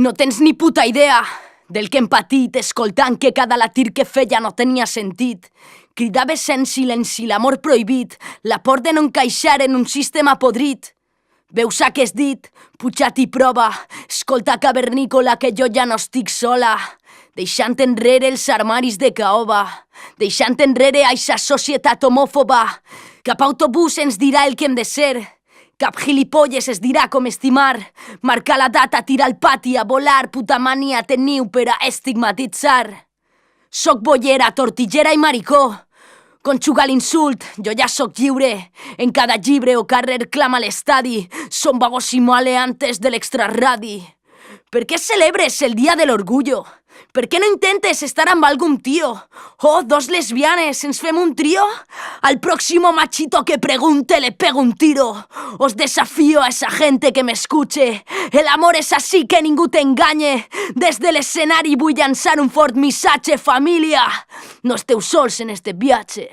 No tens ni puta idea del que hem patit, escoltant que cada latir que feia no tenia sentit. Cridaves en silenci l'amor prohibit, la por de no encaixar en un sistema podrit. Veus aquest dit, pujat i prova, escolta cavernícola que jo ja no estic sola, deixant enrere els armaris de caoba, deixant enrere aixa societat homòfoba. Cap autobús ens dirà el que hem de ser, cap gilipolles es dirà com estimar, marcar la data, tirar al pati, a volar, puta mania teniu per a estigmatitzar. Soc bollera, tortillera i maricó, conjuga l'insult, jo ja sóc lliure. En cada llibre o carrer clama l'estadi, som vagos i maleantes de l'extrarradi. Per què celebres el dia de l'orgullo? Per què no intentes estar amb algun tio? Oh, dos lesbianes, ¿ens fem un trío? Al próximo machito que pregunte le pego un tiro. Os desafío a esa gente que me escuche. El amor és així, que ningú t'enganye. Des de l'escenari vull llançar un fort missatge, família. No esteu sols en este viatge.